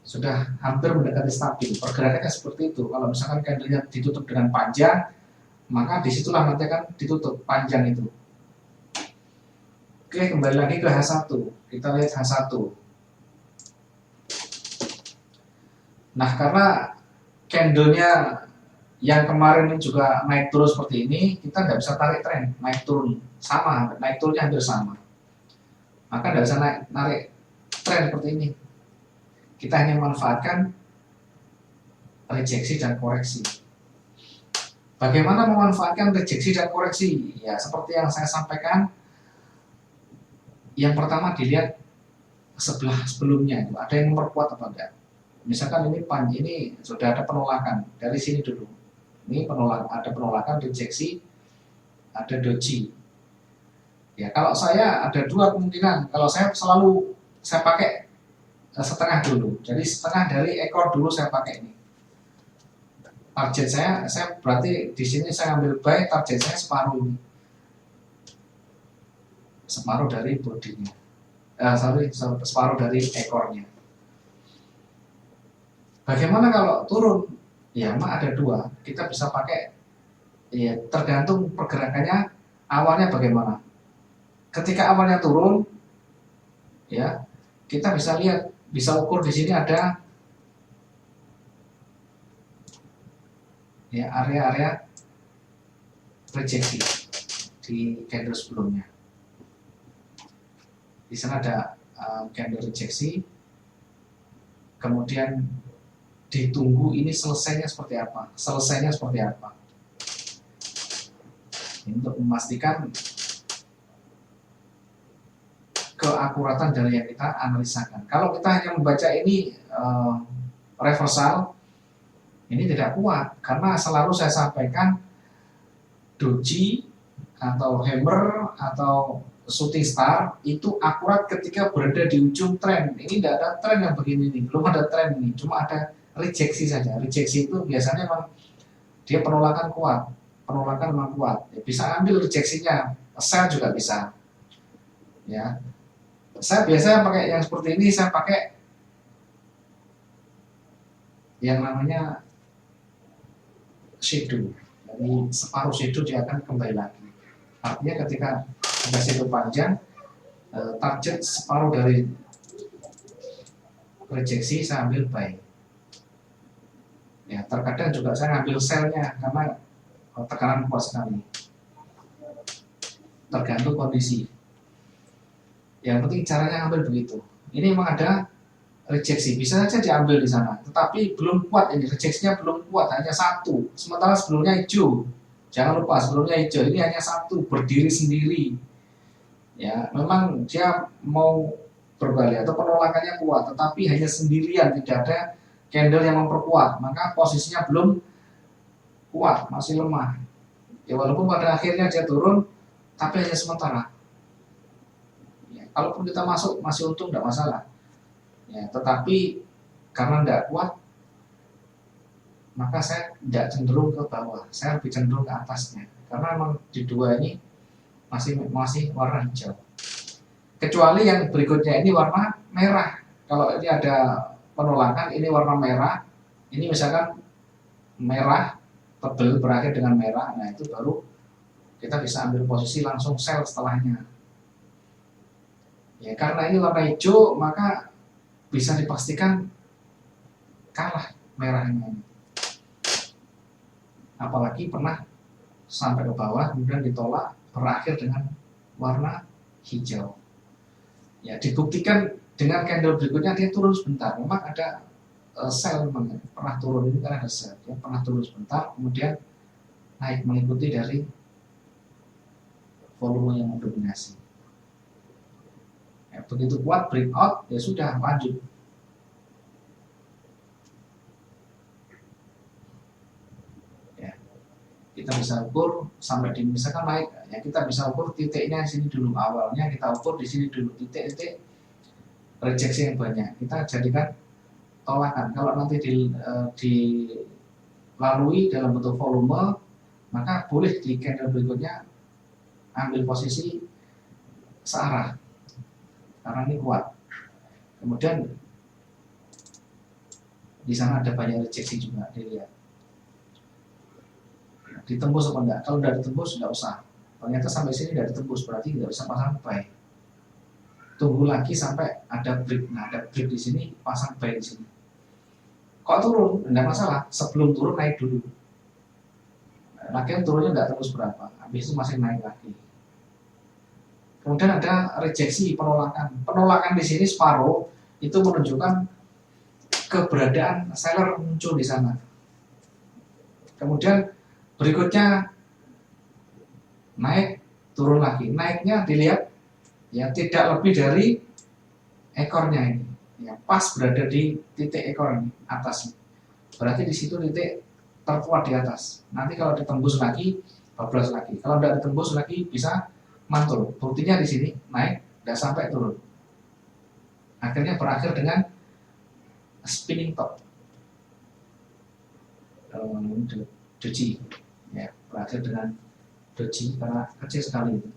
A: Sudah hampir mendekati stabil. Pergerakannya seperti itu. Kalau misalkan candlenya ditutup dengan panjang, maka disitulah nanti akan ditutup panjang itu. Oke, kembali lagi ke H1. Kita lihat H1. Nah, karena candlenya yang kemarin ini juga naik turun seperti ini, kita nggak bisa tarik tren naik turun sama, naik turunnya hampir sama. Maka nggak bisa narik tren seperti ini. Kita hanya memanfaatkan rejeksi dan koreksi. Bagaimana memanfaatkan rejeksi dan koreksi? Ya, seperti yang saya sampaikan. Yang pertama dilihat sebelah sebelumnya, ada yang memperkuat apa enggak. Misalkan ini sudah ada penolakan dari sini dulu. Ini ada penolakan, rejeksi, ada doji. Ya, kalau saya ada dua kemungkinan. Kalau saya pakai setengah dulu. Jadi setengah dari ekor dulu saya pakai ini. Target saya berarti di sini saya ambil buy, target saya separuh ini. Separuh dari bodinya. Separuh dari ekornya. Bagaimana kalau turun? Ya, memang ada dua. Kita bisa pakai, ya tergantung pergerakannya awalnya bagaimana. Ketika awalnya turun, ya kita bisa lihat, bisa ukur di sini ada ya area-area rejeksi di candle sebelumnya. Di sana ada candle rejeksi, kemudian ditunggu ini selesainya seperti apa, ini untuk memastikan keakuratan dari yang kita analisakan. Kalau kita hanya membaca ini reversal, ini tidak kuat karena selalu saya sampaikan doji atau hammer atau shooting star itu akurat ketika berada di ujung tren. Ini tidak ada tren yang begini nih, belum ada tren ini, cuma ada rejeksi saja. Rejeksi itu biasanya memang dia penolakan memang kuat. Ya, bisa ambil rejeksinya, sell juga bisa. Ya, saya biasanya pakai yang seperti ini, saya pakai yang namanya shadow. Jadi separuh shadow dia akan kembali lagi. Artinya ketika ada shadow panjang, target separuh dari rejeksi saya ambil buy. Ya, terkadang juga saya ngambil sell-nya karena tekanan kuat sekali. Tergantung kondisi. Yang penting caranya ambil begitu. Ini memang ada rejeksi, bisa saja diambil di sana, tetapi belum kuat ini, rejeksinya belum kuat, hanya satu. Sementara sebelumnya hijau. Jangan lupa sebelumnya hijau, ini hanya satu, berdiri sendiri. Ya, memang dia mau berbalik atau penolakannya kuat, tetapi hanya sendirian, tidak ada candle yang memperkuat, maka posisinya belum kuat, masih lemah. Ya, walaupun pada akhirnya dia turun, tapi hanya sementara. Ya, kalaupun kita masuk masih untung, tidak masalah. Ya, tetapi karena tidak kuat, maka saya tidak cenderung ke bawah, saya lebih cenderung ke atasnya. Karena memang di dua ini masih warna hijau. Kecuali yang berikutnya ini warna merah. Kalau ini ada penolakan, ini warna merah. Ini misalkan merah tebal berakhir dengan merah, nah itu baru kita bisa ambil posisi langsung sell setelahnya. Ya, karena ini warna hijau, maka bisa dipastikan kalah merahnya ini. Apalagi pernah sampai ke bawah, kemudian ditolak, berakhir dengan warna hijau. Ya, dibuktikan dengan candle berikutnya dia turun sebentar. Memang ada sell, memang pernah turun ini kan ada sell, ya, pernah turun sebentar, kemudian naik mengikuti dari volume yang mendominasi. Ya, begitu kuat breakout ya sudah lanjut. Ya, kita bisa ukur sampai di misalkan naik ya, kita bisa ukur titiknya di sini dulu, awalnya kita ukur di sini dulu titik-titik rejeksi yang banyak, kita jadikan tolakan. Kalau nanti dilalui dalam bentuk volume, maka boleh di candle berikutnya ambil posisi searah karena ini kuat. Kemudian di sana ada banyak rejeksi juga, dilihat ditembus apa enggak. Kalau udah ditembus enggak usah, ternyata sampai sini udah ditembus berarti nggak usah pasang buy, tunggu lagi sampai ada break. Nah, ada break di sini, pasang buy di sini. Kok turun? Enggak masalah, sebelum turun naik dulu. Lagian turunnya nggak terus berapa, habis itu masih naik lagi. Kemudian ada rejeksi, penolakan. Penolakan di sini separuh itu menunjukkan keberadaan seller muncul di sana. Kemudian berikutnya naik, turun lagi. Naiknya dilihat ya tidak lebih dari ekornya ini. Ya, pas berada di titik ekor ini atasnya. Berarti di situ titik terkuat di atas. Nanti kalau ditembus lagi, bablas lagi. Kalau tidak ditembus lagi bisa mantul. Buktinya di sini naik, tidak sampai turun. Akhirnya berakhir dengan spinning top. Doji, ya, berakhir dengan doji karena kecil sekali itu.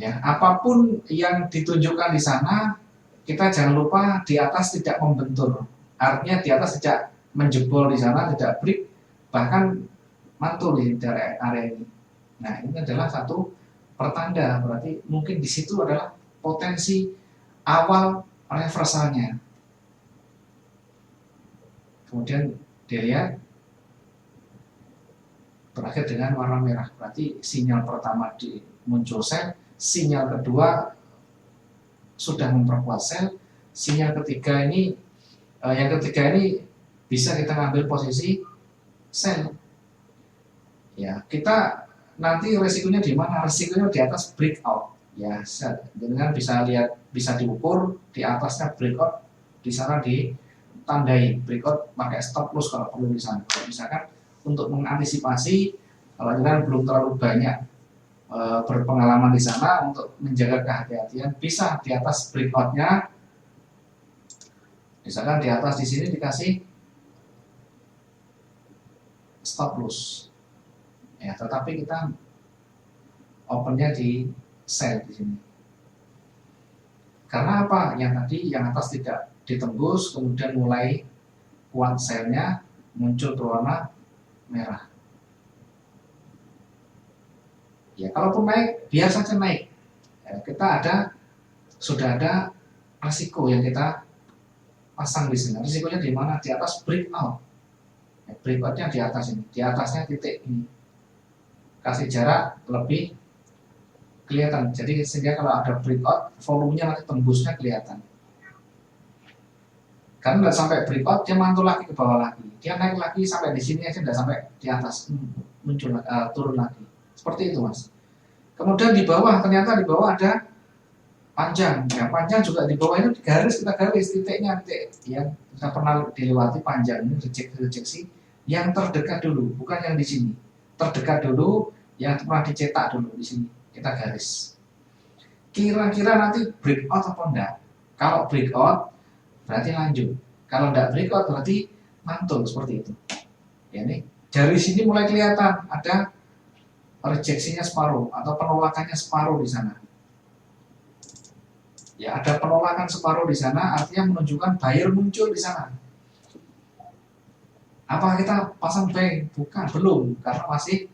A: Ya, apapun yang ditunjukkan di sana, kita jangan lupa di atas tidak membentur. Artinya di atas tidak menjebol di sana, tidak break, bahkan mantul di area ini. Nah, ini adalah satu pertanda, berarti mungkin di situ adalah potensi awal reversalnya. Kemudian dilihat berakhir dengan warna merah, berarti sinyal pertama muncul sell, sinyal kedua sudah memperkuat sell, sinyal ketiga ini yang ketiga ini bisa kita ambil posisi sell. Ya, kita nanti resikonya di mana? Resikonya di atas breakout. Ya, dengan bisa lihat, bisa diukur di atasnya breakout, di sana ditandai breakout pakai stop loss kalau perlu di sana. Kalau misalkan untuk mengantisipasi kalau kita belum terlalu banyak berpengalaman di sana, untuk menjaga kehati-hatian bisa di atas breakoutnya. Misalkan di atas di sini dikasih stop loss. Ya, tetapi kita opennya di sell di sini. Karena apa? Yang tadi yang atas tidak ditembus, kemudian mulai kuat sellnya, muncul berwarna merah. Ya, kalaupun naik, biar saja naik. Ya, kita sudah ada risiko yang kita pasang di sini. Risikonya di mana? Di atas breakout. Ya, breakoutnya di atas ini, di atasnya titik ini. Kasih jarak lebih kelihatan. Jadi sehingga kalau ada breakout, volumenya nanti tembusnya kelihatan. Karena nggak sampai breakout, dia mantul lagi ke bawah lagi. Dia naik lagi sampai di sini aja, nggak sampai di atas, muncul turun lagi. Seperti itu, Mas. Kemudian di bawah, ternyata di bawah ada panjang. Ya, panjang juga di bawah itu kita garis titiknya, titik yang kita pernah dilewati panjang ini, rejeksi yang terdekat dulu, bukan yang di sini. Terdekat dulu, yang pernah dicetak dulu di sini, kita garis. Kira-kira nanti breakout atau enggak? Kalau breakout berarti lanjut. Kalau enggak breakout berarti mantul, seperti itu. Ya, nih dari sini mulai kelihatan ada rejeksinya separuh atau penolakannya separuh di sana. Ya, ada penolakan separuh di sana, artinya menunjukkan buyer muncul di sana. Apa kita pasang buy? Bukan, belum, karena masih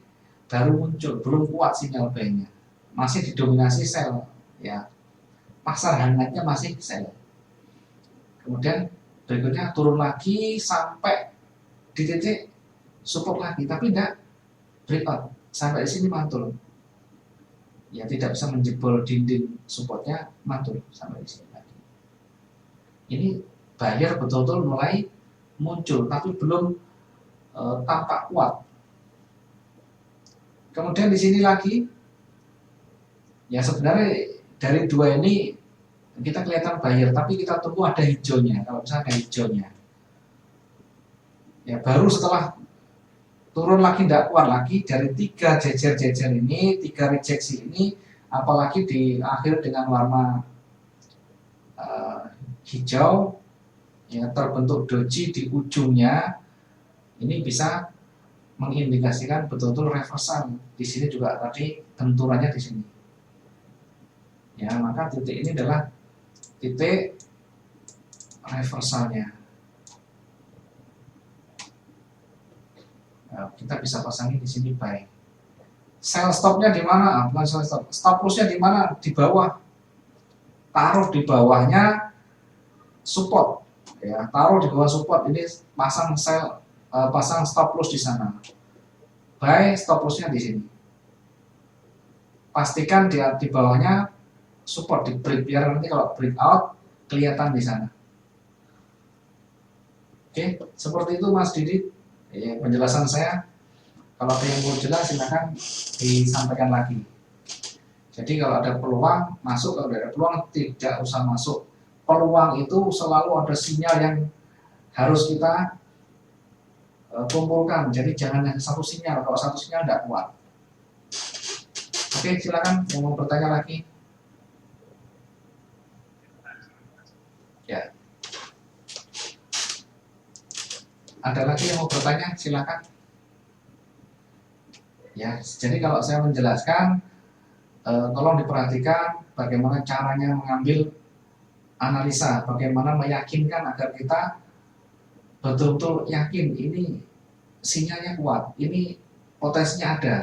A: baru muncul, belum kuat sinyal buy-nya, masih didominasi sell. Ya, pasar hangatnya masih sell. Kemudian berikutnya turun lagi sampai di titik support lagi, tapi tidak breakout, sampai di sini mantul. Ya, tidak bisa menjebol dinding supportnya, mantul sampai di sini lagi. Ini buyer betul-betul mulai muncul, tapi belum tampak kuat. Kemudian di sini lagi, ya sebenarnya dari dua ini kita kelihatan buyer, tapi kita tunggu ada hijaunya. Kalau misalnya ada hijaunya, ya baru setelah turun lagi tidak kuat lagi dari tiga jejer-jejer ini, tiga rejeksi ini, apalagi di akhir dengan warna hijau, ya terbentuk doji di ujungnya, ini bisa mengindikasikan betul-betul reversal. Di sini juga tadi benturannya di sini. Ya, maka titik ini adalah titik reversalnya. Nah, kita bisa pasangi di sini buy. Sell stopnya di mana? Bukan sell stop. Stop lossnya di mana? Di bawah. Taruh di bawahnya support. Ya, taruh di bawah support. Ini pasang sell, pasang stop loss di sana. Buy, stop lossnya di sini. Pastikan di bawahnya support di break, biar nanti kalau breakout kelihatan di sana. Oke, seperti itu Mas Didi. Ya, penjelasan saya. Kalau ada yang mau jelas silakan disampaikan lagi. Jadi kalau ada peluang masuk, kalau ada peluang tidak usah masuk. Peluang itu selalu ada sinyal yang harus kita kumpulkan. Jadi jangan hanya satu sinyal. Kalau satu sinyal tidak kuat. Oke, silakan yang mau bertanya lagi. Ya. Ada lagi yang mau bertanya, silakan. Ya, jadi kalau saya menjelaskan, tolong diperhatikan bagaimana caranya mengambil analisa, bagaimana meyakinkan agar kita betul-betul yakin ini sinyalnya kuat, ini potensinya ada.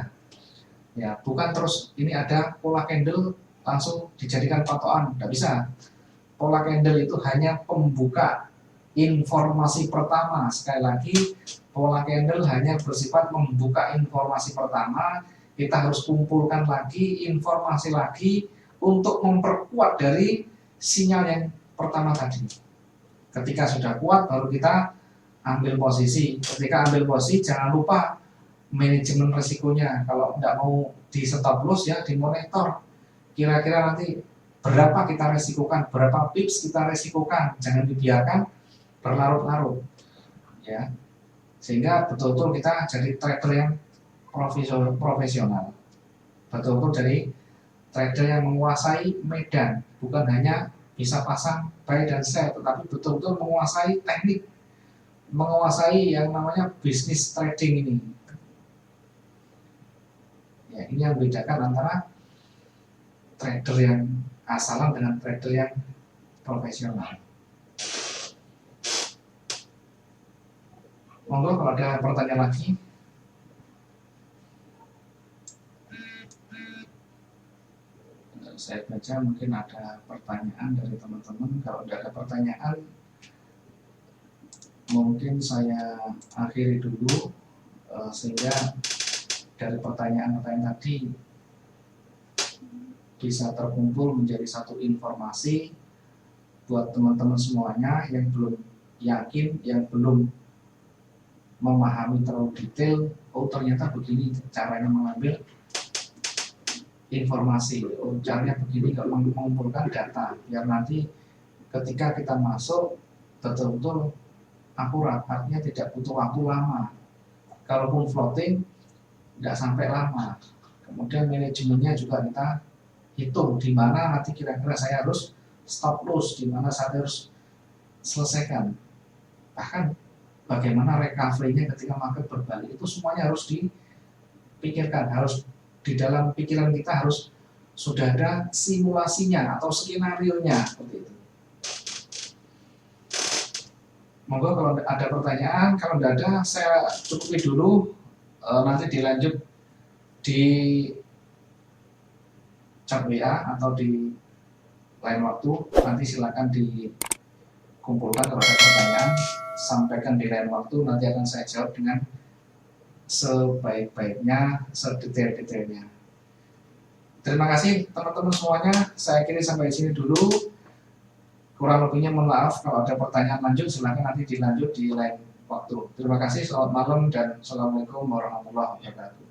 A: Ya, bukan terus ini ada pola candle langsung dijadikan patokan, tidak bisa. Pola candle itu hanya pembuka informasi pertama. Sekali lagi, pola candle hanya bersifat membuka informasi pertama. Kita harus kumpulkan lagi informasi lagi untuk memperkuat dari sinyal yang pertama tadi. Ketika sudah kuat baru kita ambil posisi. Ketika ambil posisi jangan lupa manajemen risikonya. Kalau tidak mau di stop loss ya dimonitor. Kira-kira nanti berapa kita resikokan, berapa pips kita resikokan. Jangan dibiarkan berlarut-larut, ya, sehingga betul-betul kita jadi trader yang profesional, betul-betul jadi trader yang menguasai medan, bukan hanya bisa pasang buy dan sell, tetapi betul-betul menguasai teknik, menguasai yang namanya bisnis trading ini. Ya, ini yang membedakan antara trader yang asalan dengan trader yang profesional. Monggo kalau ada pertanyaan lagi. Saya baca mungkin ada pertanyaan dari teman-teman. Kalau tidak ada pertanyaan, mungkin saya akhiri dulu, sehingga dari pertanyaan-pertanyaan tadi bisa terkumpul menjadi satu informasi buat teman-teman semuanya yang belum yakin, yang belum memahami terlalu detail. Oh ternyata begini caranya mengambil informasi, oh caranya begini kalau mengumpulkan data, biar nanti ketika kita masuk betul-betul akurat, artinya tidak butuh waktu lama. Kalaupun floating tidak sampai lama. Kemudian manajemennya juga kita hitung di mana nanti kira-kira saya harus stop loss, di mana saya harus selesaikan. Bahkan bagaimana recovery-nya ketika market berbalik, itu semuanya harus dipikirkan, harus di dalam pikiran kita harus sudah ada simulasinya atau skenario-nya seperti itu. Monggo kalau ada pertanyaan, kalau tidak ada saya cukupi dulu, nanti dilanjut di chat WA atau di lain waktu, nanti silakan dikumpulkan kalau ada pertanyaan, sampaikan di lain waktu, nanti akan saya jawab dengan sebaik-baiknya, sedetail-detailnya. Terima kasih teman-teman semuanya, saya kira sampai sini dulu. Kurang lebihnya mohon maaf, kalau ada pertanyaan lanjut silakan nanti dilanjut di lain waktu. Terima kasih, selamat malam dan assalamualaikum warahmatullahi wabarakatuh.